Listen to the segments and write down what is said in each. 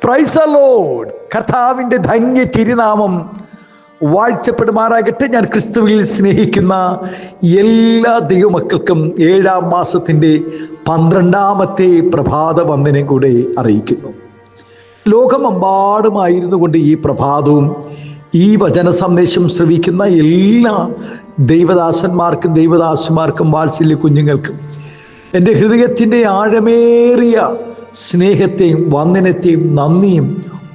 Praise the Lord. കർത്താവിൻ്റെ ധന്യ തിരുനാമം വാഴ്ചപ്പെടുമാറാകട്ടെ. ഞാൻ ക്രിസ്തുവിൽ സ്നേഹിക്കുന്ന എല്ലാ ദൈവമക്കൾക്കും 7-ാം മാസത്തിൻ്റെ 12ാമത്തെ പ്രഭാത വന്ദനം കൂടെ അറിയിക്കുന്നു. ലോകമെമ്പാടുമായിരുന്നു കൊണ്ട് ഈ പ്രഭാതവും ഈ വചന സന്ദേശം ശ്രവിക്കുന്ന എല്ലാ ദൈവദാസന്മാർക്കും ദൈവദാസന്മാർക്കും വാത്സല്യ കുഞ്ഞുങ്ങൾക്കും എൻ്റെ ഹൃദയത്തിൻ്റെ ആഴമേറിയ സ്നേഹത്തെയും വന്ദനത്തെയും നന്ദിയും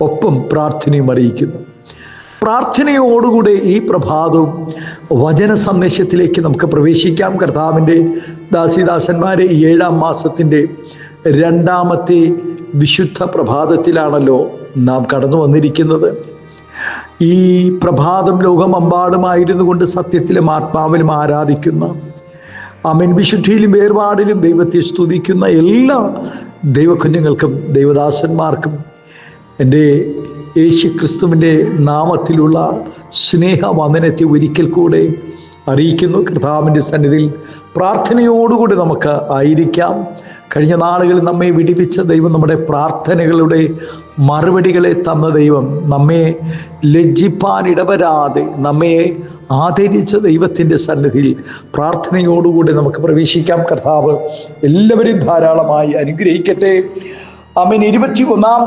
ഒപ്പം പ്രാർത്ഥനയും അറിയിക്കുന്നു. പ്രാർത്ഥനയോടുകൂടെ ഈ പ്രഭാതവും വചന സന്ദേശത്തിലേക്ക് നമുക്ക് പ്രവേശിക്കാം. കർത്താവിൻ്റെ ദാസിദാസന്മാരെ, 7-ാം മാസത്തിൻ്റെ 2ാമത്തെ വിശുദ്ധ പ്രഭാതത്തിലാണല്ലോ നാം കടന്നു വന്നിരിക്കുന്നത്. ഈ പ്രഭാതം ലോകമെമ്പാടുമായിരുന്നു കൊണ്ട് സത്യത്തിലും ആത്മാവിലും ആരാധിക്കുന്ന, ആമേൻ, വിശുദ്ധിയിലും വേർപാടിലും ദൈവത്തെ സ്തുതിക്കുന്ന എല്ലാ ദൈവകുഞ്ഞുങ്ങൾക്കും ദൈവദാസന്മാർക്കും എൻ്റെ യേശു ക്രിസ്തുവിൻ്റെ നാമത്തിലുള്ള സ്നേഹവന്ദനത്തെ ഒരിക്കൽ കൂടെ അറിയിക്കുന്നു. കർത്താവിൻ്റെ സന്നിധിയിൽ പ്രാർത്ഥനയോടുകൂടി നമുക്ക് ആയിരിക്കാം. കഴിഞ്ഞ നാളുകളിൽ നമ്മെ വിടിവിച്ച ദൈവം, നമ്മുടെ പ്രാർത്ഥനകളുടെ മറുപടികളെ തന്ന ദൈവം, നമ്മെ ലജ്ജിപ്പാൻ ഇടവരാതെ നമ്മെ ആദരിച്ച ദൈവത്തിൻ്റെ സന്നിധിയിൽ പ്രാർത്ഥനയോടുകൂടി നമുക്ക് പ്രവേശിക്കാം. കർത്താവ് എല്ലാവരും ധാരാളമായി അനുഗ്രഹിക്കട്ടെ. ആമേൻ. 21-ാം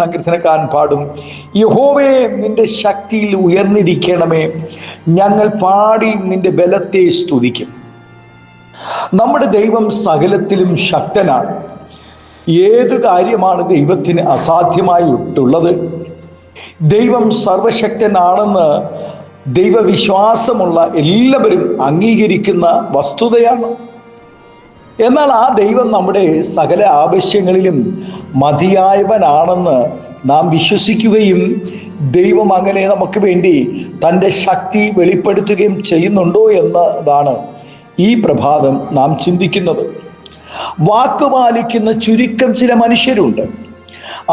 സങ്കീർത്തനക്കാരൻ പാടും: യഹോവേ, നിന്റെ ശക്തിയിൽ ഉയർന്നിരിക്കണമേ, ഞങ്ങൾ പാടി നിന്റെ ബലത്തെ സ്തുതിക്കും. നമ്മുടെ ദൈവം സകലത്തിലും ശക്തനാണ്. ഏതു കാര്യമാണ് ദൈവത്തിന് അസാധ്യമായിട്ടുള്ളത്? ദൈവം സർവശക്തനാണെന്ന് ദൈവവിശ്വാസമുള്ള എല്ലാവരും അംഗീകരിക്കുന്ന വസ്തുതയാണ്. എന്നാൽ ആ ദൈവം നമ്മുടെ സകല ആവശ്യങ്ങളിലും മതിയായവനാണെന്ന് നാം വിശ്വസിക്കുകയും ദൈവം അങ്ങനെ നമുക്ക് വേണ്ടി തൻ്റെ ശക്തി വെളിപ്പെടുത്തുകയും ചെയ്യുന്നുണ്ടോ എന്നതാണ് ഈ പ്രഭാതം നാം ചിന്തിക്കുന്നത്. വാക്കുപാലിക്കുന്ന ചുരുക്കം ചില മനുഷ്യരുണ്ട്.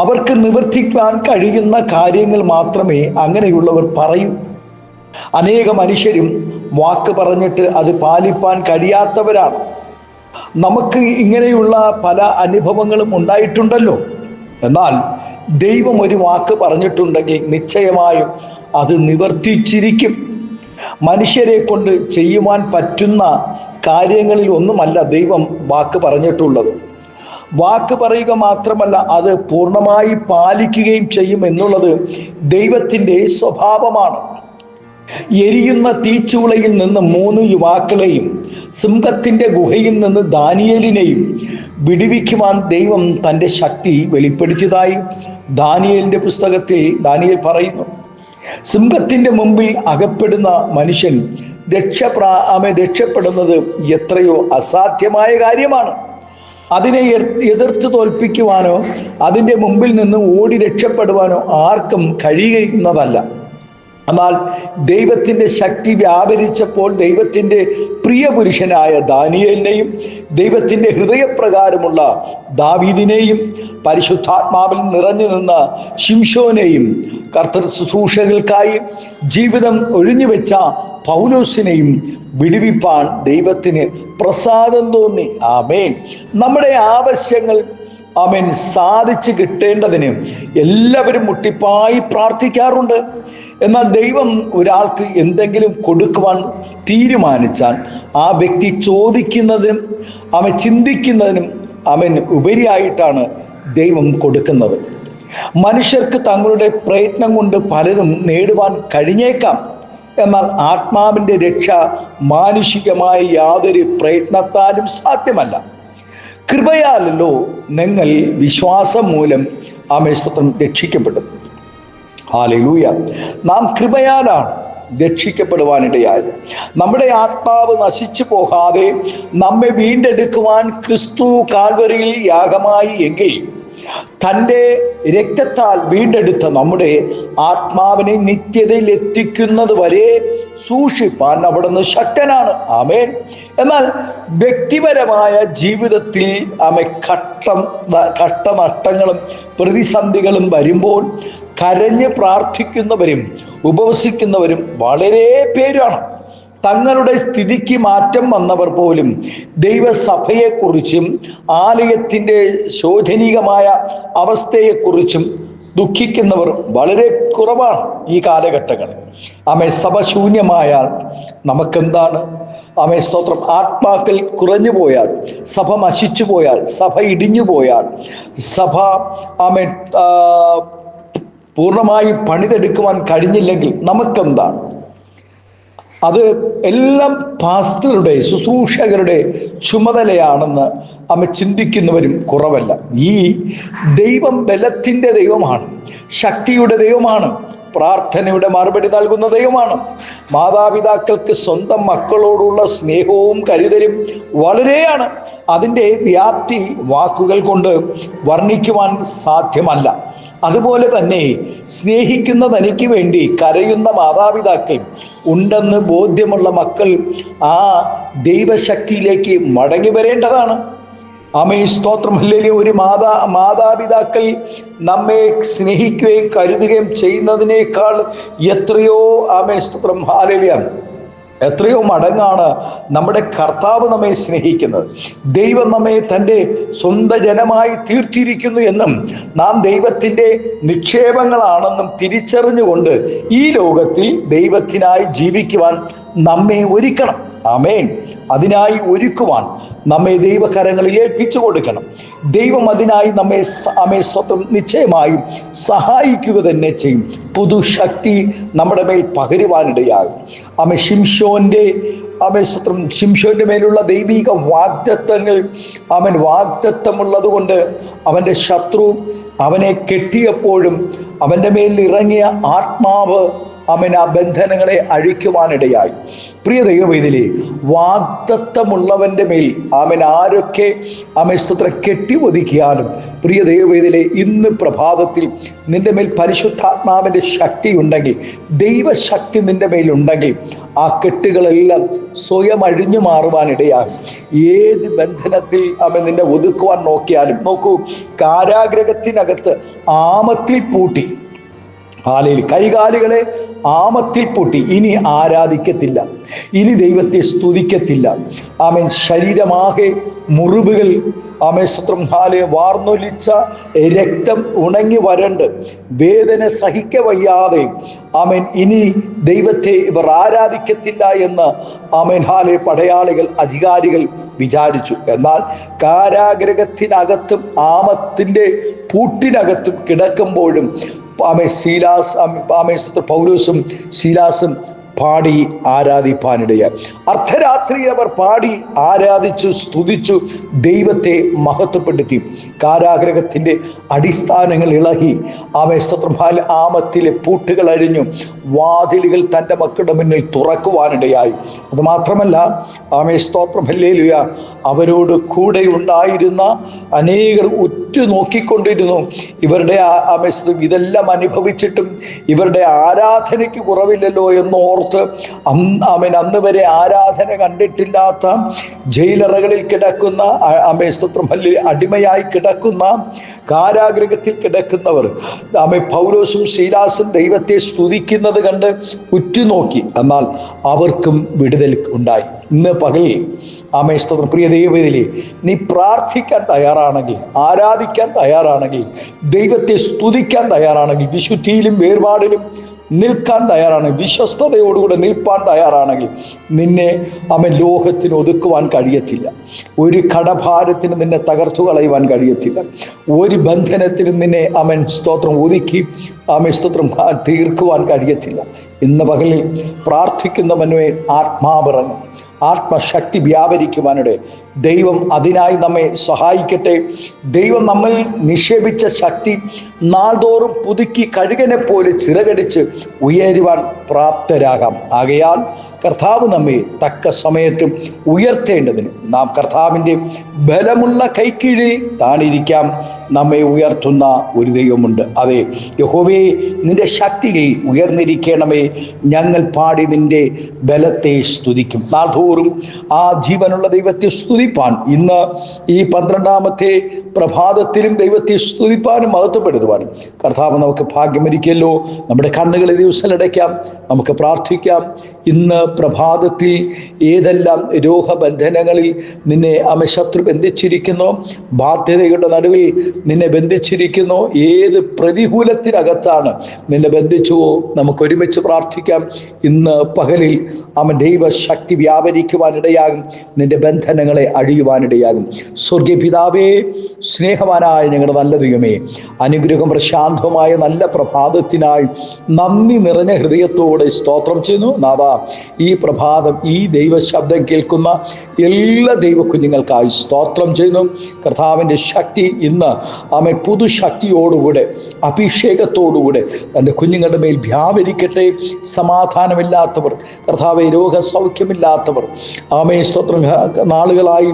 അവർക്ക് നിവർത്തിക്കാൻ കഴിയുന്ന കാര്യങ്ങൾ മാത്രമേ അങ്ങനെയുള്ളവർ പറയൂ. അനേക മനുഷ്യരും വാക്ക് പറഞ്ഞിട്ട് അത് പാലിപ്പാൻ കഴിയാത്തവരാണ്. നമുക്ക് ഇങ്ങനെയുള്ള പല അനുഭവങ്ങളും ഉണ്ടായിട്ടുണ്ടല്ലോ. എന്നാൽ ദൈവം ഒരു വാക്ക് പറഞ്ഞിട്ടുണ്ടെങ്കിൽ നിശ്ചയമായും അത് നിവർത്തിച്ചിരിക്കും. മനുഷ്യരെ കൊണ്ട് ചെയ്യുവാൻ പറ്റുന്ന കാര്യങ്ങളിൽ ഒന്നുമല്ല ദൈവം വാക്ക് പറഞ്ഞിട്ടുള്ളത്. വാക്ക് പറയുക മാത്രമല്ല, അത് പൂർണ്ണമായി പാലിക്കുകയും ചെയ്യും എന്നുള്ളത് ദൈവത്തിൻ്റെ സ്വഭാവമാണ്. എരിയുന്ന തീച്ചൂളയിൽ നിന്ന് 3 യുവാക്കളെയും സിംഹത്തിൻ്റെ ഗുഹയിൽ നിന്ന് ദാനിയേലിനെയും വിടുവിക്കുവാൻ ദൈവം തൻ്റെ ശക്തി വെളിപ്പെടുത്തിയതായി ദാനിയേലിൻ്റെ പുസ്തകത്തിൽ ദാനിയേൽ പറയുന്നു. സിംഹത്തിൻ്റെ മുമ്പിൽ അകപ്പെടുന്ന മനുഷ്യൻ രക്ഷപ്പെടുന്നത് എത്രയോ അസാധ്യമായ കാര്യമാണ്. അതിനെ എതിർത്ത് തോൽപ്പിക്കുവാനോ അതിൻ്റെ മുമ്പിൽ നിന്ന് ഓടി രക്ഷപ്പെടുവാനോ ആർക്കും കഴിയുന്നതല്ല. എന്നാൽ ദൈവത്തിൻ്റെ ശക്തി വ്യാപരിച്ചപ്പോൾ ദൈവത്തിൻ്റെ പ്രിയപുരുഷനായ ദാനിയേലിനെയും ദൈവത്തിൻ്റെ ഹൃദയപ്രകാരമുള്ള ദാവീദിനെയും പരിശുദ്ധാത്മാവിൽ നിറഞ്ഞു നിന്ന ശിംശോനെയും കർത്തൃ ശുശ്രൂഷകൾക്കായി ജീവിതം ഒഴിഞ്ഞുവെച്ച പൗലോസിനെയും വിടുവിപ്പാൻ ദൈവത്തിന് പ്രസാദം തോന്നി. ആമേൻ. നമ്മുടെ ആവശ്യങ്ങൾ ആമേൻ സാധിച്ചു കിട്ടേണ്ടതിന് എല്ലാവരും മുട്ടിപ്പായി പ്രാർത്ഥിക്കാറുണ്ട്. എന്നാൽ ദൈവം ഒരാൾക്ക് എന്തെങ്കിലും കൊടുക്കുവാൻ തീരുമാനിച്ചാൽ ആ വ്യക്തി ചോദിക്കുന്നതിനും അവൻ ചിന്തിക്കുന്നതിനും അവൻ ഉപരിയായിട്ടാണ് ദൈവം കൊടുക്കുന്നത്. മനുഷ്യർക്ക് തങ്ങളുടെ പ്രയത്നം കൊണ്ട് പലതും നേടുവാൻ കഴിഞ്ഞേക്കാം. എന്നാൽ ആത്മാവിൻ്റെ രക്ഷ മാനുഷികമായ യാതൊരു പ്രയത്നത്താലും സാധ്യമല്ല. കൃപയാലല്ലോ നിങ്ങൾ വിശ്വാസം മൂലം ആമേൻ രക്ഷിക്കപ്പെടുന്നു. ഹല്ലേലൂയ. നാം കൃപയാലാണ് രക്ഷിക്കപ്പെടുവാനിടയായത്. നമ്മുടെ ആത്മാവ് നശിച്ചു പോകാതെ നമ്മെ വീണ്ടെടുക്കുവാൻ ക്രിസ്തു കാൽവരിയിൽ യാഗമായി എങ്കിൽ തൻ്റെ രക്തത്താൽ വീണ്ടെടുത്ത നമ്മുടെ ആത്മാവിനെ നിത്യതയിൽ എത്തിക്കുന്നത് വരെ സൂക്ഷിപ്പാൻ അവിടുന്ന് ശക്തനാണ്. ആമേൻ. എന്നാൽ വ്യക്തിപരമായ ജീവിതത്തിൽ കഷ്ടനഷ്ടങ്ങളും പ്രതിസന്ധികളും വരുമ്പോൾ കരഞ്ഞ് പ്രാർത്ഥിക്കുന്നവരും ഉപവസിക്കുന്നവരും വളരെ പേരാണ്. തങ്ങളുടെ സ്ഥിതിക്ക് മാറ്റം വന്നവർ പോലും ദൈവസഭയെക്കുറിച്ചും ആലയത്തിൻ്റെ ശോചനീയമായ അവസ്ഥയെക്കുറിച്ചും ദുഃഖിക്കുന്നവർ വളരെ കുറവാണ് ഈ കാലഘട്ടങ്ങളിൽ. സഭ ശൂന്യമായാൽ നമുക്കെന്താണ്? സ്തോത്രം. ആത്മാക്കൾ കുറഞ്ഞു പോയാൽ, സഭ നശിച്ചു പോയാൽ, സഭ ഇടിഞ്ഞു പോയാൽ, സഭ പൂർണ്ണമായി പണിതെടുക്കുവാൻ കഴിഞ്ഞില്ലെങ്കിൽ നമുക്കെന്താണ്? അത് എല്ലാം പാസ്റ്ററുടെ, ശുശ്രൂഷകരുടെ ചുമതലയാണെന്ന് ചിന്തിക്കുന്നവരും കുറവല്ല. ഈ ദൈവം ബലത്തിൻ്റെ ദൈവമാണ്, ശക്തിയുടെ ദൈവമാണ്, പ്രാർത്ഥനയുടെ മറുപടി നൽകുന്ന ദൈവമാണ്. മാതാപിതാക്കൾക്ക് സ്വന്തം മക്കളോടുള്ള സ്നേഹവും കരുതലും വളരെയാണ്. അതിൻ്റെ വ്യാപ്തി വാക്കുകൾ കൊണ്ട് വർണ്ണിക്കുവാൻ സാധ്യമല്ല. അതുപോലെ തന്നെ സ്നേഹിക്കുന്ന തനിക്ക് വേണ്ടി കരയുന്ന മാതാപിതാക്കൾ ഉണ്ടെന്ന് ബോധ്യമുള്ള മക്കൾ ആ ദൈവശക്തിയിലേക്ക് മടങ്ങി വരേണ്ടതാണ്. സ്തോത്രം. അല്ലെങ്കിൽ ഒരു മാതാപിതാക്കൾ നമ്മെ സ്നേഹിക്കുകയും കരുതുകയും ചെയ്യുന്നതിനേക്കാൾ എത്രയോ സ്തോത്രം ഹല്ലേലൂയ എത്രയോ മടങ്ങാണ് നമ്മുടെ കർത്താവ് നമ്മെ സ്നേഹിക്കുന്നത്. ദൈവം നമ്മെ തൻ്റെ സ്വന്തം ജനമായി തീർത്തിരിക്കുന്നു എന്നും നാം ദൈവത്തിൻ്റെ നിക്ഷേപങ്ങളാണെന്നും തിരിച്ചറിഞ്ഞുകൊണ്ട് ഈ ലോകത്തിൽ ദൈവത്തിനായി ജീവിക്കുവാൻ നമ്മെ ഒരുക്കണം. ആമേൻ. അതിനായി ഒരുക്കുവാൻ നമ്മെ ദൈവകരങ്ങളിൽ ഏൽപ്പിച്ചു കൊടുക്കണം. ദൈവം അതിനായി നമ്മെ സ്വന്തം നിശ്ചയമായും സഹായിക്കുക തന്നെ ചെയ്യും. പുതുശക്തി നമ്മുടെ മേൽ പകരുവാനിടയാകും. ശിംശോന്റെ മേലുള്ള ദൈവിക വാഗ്ദത്തങ്ങൾ വാഗ്ദത്തമുള്ളത് കൊണ്ട് അവൻ്റെ ശത്രു അവനെ കെട്ടിയപ്പോഴും അവൻ്റെ മേൽ ഇറങ്ങിയ ആത്മാവ് ആ ബന്ധനങ്ങളെ അഴിക്കുവാനിടയായി. പ്രിയ ദൈവവേദിയിലെ വാഗ്ദത്തമുള്ളവന്റെ മേൽ ആരൊക്കെ സ്തോത്രം കെട്ടി ഒതുക്കിയാലും, പ്രിയ ദൈവവേദിയിലെ ഇന്ന് പ്രഭാതത്തിൽ നിന്റെ മേൽ പരിശുദ്ധാത്മാവിൻ്റെ ശക്തി ഉണ്ടെങ്കിൽ, ദൈവശക്തി നിന്റെ മേലുണ്ടെങ്കിൽ ആ കെട്ടുകളെല്ലാം സ്വയം അഴിഞ്ഞു മാറുവാനിടയാകും. ഏത് ബന്ധനത്തിൽ നിന്നെ ഒതുക്കുവാൻ നോക്കിയാലും, നോക്കൂ, കാരാഗ്രഹത്തിനകത്ത് ആമത്തിൽ പൂട്ടി, കൈകാലുകളെ ആമത്തിൽ പൂട്ടി, ഇനി ആരാധിക്കത്തില്ല, ഇനി ദൈവത്തെ സ്തുതിക്കത്തില്ല. ശരീരമാകെ മുറിവുകൾ, വാർന്നൊലിച്ച രക്തം ഉണങ്ങി വരണ്ട്, വേദന സഹിക്കവയ്യാതെ ഇനി ദൈവത്തെ ഇവർ ആരാധിക്കത്തില്ല എന്ന് പടയാളികൾ, അധികാരികൾ വിചാരിച്ചു. എന്നാൽ കാരാഗ്രഹത്തിനകത്തും ആമത്തിൻ്റെ പൂട്ടിനകത്തും കിടക്കുമ്പോഴും പൗലോസും ശീലാസും പാടി ആരാധിപ്പാനിടയായി. അർദ്ധരാത്രി അവർ പാടി ആരാധിച്ചു, സ്തുതിച്ചു, ദൈവത്തെ മഹത്വപ്പെടുത്തി. കാരാഗ്രഹത്തിൻ്റെ അടിസ്ഥാനങ്ങൾ ഇളകി, ആമത്തിലെ പൂട്ടുകൾ അഴിഞ്ഞു, വാതിലുകൾ തൻ്റെ മക്കളുടെ മുന്നിൽ തുറക്കുവാനിടയായി. അതുമാത്രമല്ല, സ്തോത്രം ഹല്ലേലൂയ, അവരോട് കൂടെ ഉണ്ടായിരുന്ന അനേകർ ഉറ്റു നോക്കിക്കൊണ്ടിരുന്നു. ഇവരുടെ ഇതെല്ലാം അനുഭവിച്ചിട്ടും ഇവരുടെ ആരാധനയ്ക്ക് കുറവില്ലല്ലോ എന്നോർത്ത് അന്ന് വരെ ആരാധന കണ്ടിട്ടില്ലാത്ത ജയിലറകളിൽ കിടക്കുന്ന സ്തോത്രം അടിമയായി കിടക്കുന്ന, കാരാഗ്രഹത്തിൽ കിടക്കുന്നവർ പൗലോസും ശീലാസും ദൈവത്തെ സ്തുതിക്കുന്നത് കണ്ട് ഉറ്റുനോക്കി. എന്നാൽ അവർക്കും വിടുതൽ ഉണ്ടായി. ഇന്ന് പകൽ സ്തോത്രം. പ്രിയ ദൈവവേദിയിലെ നീ പ്രാർത്ഥിക്കാൻ തയ്യാറാണെങ്കിൽ, ആരാധിക്കാൻ തയ്യാറാണെങ്കിൽ, ദൈവത്തെ സ്തുതിക്കാൻ തയ്യാറാണെങ്കിൽ, വിശുദ്ധിയിലും വേർപാടിലും നിൽക്കാൻ തയ്യാറാണെങ്കിൽ, വിശ്വസ്തയോടുകൂടെ നിൽപ്പാൻ തയ്യാറാണെങ്കിൽ നിന്നെ ലോകത്തിന് ഒതുക്കുവാൻ കഴിയത്തില്ല. ഒരു കടഭാരത്തിന് നിന്നെ തകർത്തു കളയുവാൻ കഴിയത്തില്ല. ഒരു ബന്ധനത്തിനും നിന്നെ സ്തോത്രം ഒതുക്കി സ്തോത്രം തീർക്കുവാൻ കഴിയത്തില്ല. ഇന്ന് പകലിൽ പ്രാർത്ഥിക്കുന്നവനുമേ ആത്മാവിറങ്ങും, ആത്മശക്തി വ്യാപരിക്കുവാനിടെ ദൈവം അതിനായി നമ്മെ സഹായിക്കട്ടെ. ദൈവം നമ്മിൽ നിക്ഷേപിച്ച ശക്തി നാൾതോറും പുതുക്കി കഴുകനെ പോലെ ചിറകടിച്ച് ഉയരുവാൻ പ്രാപ്തരാകാം. ആകയാൽ കർത്താവ് നമ്മെ തക്ക സമയത്തും ഉയർത്തേണ്ടതിന് നാം കർത്താവിൻ്റെ ബലമുള്ള കൈക്കീഴിൽ താണിരിക്കാം. നമ്മെ ഉയർത്തുന്ന ഒരു ദൈവമുണ്ട്. അതെ, യഹോവേ, നിന്റെ ശക്തിയിൽ ഉയർന്നിരിക്കണമേ, ഞങ്ങൾ പാടി നിന്റെ ബലത്തെ സ്തുതിക്കും. നാൾതോറും തോറും ആ ജീവനുള്ള ദൈവത്തെ സ്തുതിപ്പാൻ, ഇന്ന് ഈ 12ാമത്തെ പ്രഭാതത്തിലും ദൈവത്തെ സ്തുതിപ്പാനും മഹത്വപ്പെടുത്തുവാനും കർത്താവ് നമുക്ക് ഭാഗ്യമൊരുക്കിയല്ലോ. നമ്മുടെ കണ്ണുകളെ ദിവസമടയ്ക്കാം, നമുക്ക് പ്രാർത്ഥിക്കാം. ഇന്ന് പ്രഭാതത്തിൽ ഏതെല്ലാം രോഗബന്ധനങ്ങളിൽ നിന്നെ ശത്രു ബന്ധിച്ചിരിക്കുന്നോ, ബാധ്യതയുടെ നടുവിൽ നിന്നെ ബന്ധിച്ചിരിക്കുന്നോ, ഏത് പ്രതികൂലത്തിനകത്താണ് നിന്നെ ബന്ധിച്ചുവോ, നമുക്ക് ഒരുമിച്ച് പ്രാർത്ഥിക്കാം. ഇന്ന് പകലിൽ ദൈവശക്തി വ്യാപരിക്കുവാനിടയാകും, നിന്റെ ബന്ധനങ്ങളെ അഴിയുവാനിടയാകും. സ്വർഗീയ പിതാവേ, സ്നേഹവാനായ ഞങ്ങളുടെ നല്ല ദൈവമേ, അനുഗ്രഹം പ്രശാന്തമായ നല്ല പ്രഭാതത്തിനായി നന്ദി നിറഞ്ഞ ഹൃദയത്തോടെ സ്തോത്രം ചെയ്യുന്നു. നാഥാ, ഈ പ്രഭാതം ഈ ദൈവശബ്ദം കേൾക്കുന്ന എല്ലാ ദൈവകുഞ്ഞുങ്ങൾക്കായി സ്തോത്രം ചെയ്യുന്നു. കർത്താവിൻ്റെ ശക്തി ഇന്ന് പുതുശക്തിയോടുകൂടെ അഭിഷേകത്തോടുകൂടെ തൻ്റെ കുഞ്ഞുങ്ങളുടെ മേൽ വ്യാപരിക്കട്ടെ. സമാധാനമില്ലാത്തവർ, കർത്താവെ രോഗസൗഖ്യമില്ലാത്തവർ, സ്തോത്രം, നാളുകളായി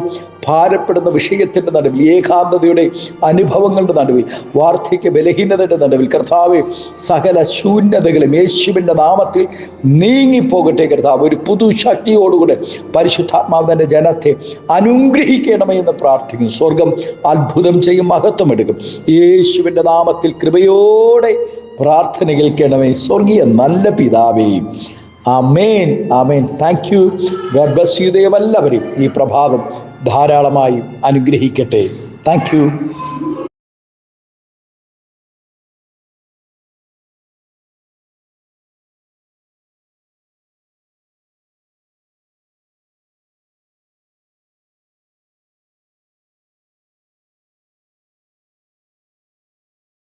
ഭാരപ്പെടുന്ന വിഷയത്തിൻ്റെ നടുവിൽ, ഏകാന്തതയുടെ അനുഭവങ്ങളുടെ നടുവിൽ, വാർദ്ധക്യ ബലഹീനതയുടെ നടുവിൽ, കർത്താവെ സകല ശൂന്യതകളും യേശുവിൻ്റെ നാമത്തിൽ നീങ്ങിപ്പോകട്ടെ. കർത്താവ് ഒരു പുതുശക്തിയോടുകൂടെ പരിശുദ്ധാത്മാവിൻ്റെ ജനത്തെ അനുഗ്രഹിക്കണമേ എന്ന് പ്രാർത്ഥിക്കുന്നു. സ്വർഗം അത്ഭുതം ചെയ്യും, മഹത്വം എടുക്കും. യേശുവിൻ്റെ നാമത്തിൽ കൃപയോടെ പ്രാർത്ഥന കേൾക്കണമേ സ്വർഗീയ നല്ല പിതാവേ. ആമേൻ, ആമേൻ. Thank you. God bless you. ദൈവം എല്ലാവരെയും ഈ പ്രഭാതം ധാരാളമായി അനുഗ്രഹിക്കട്ടെ. Thank U.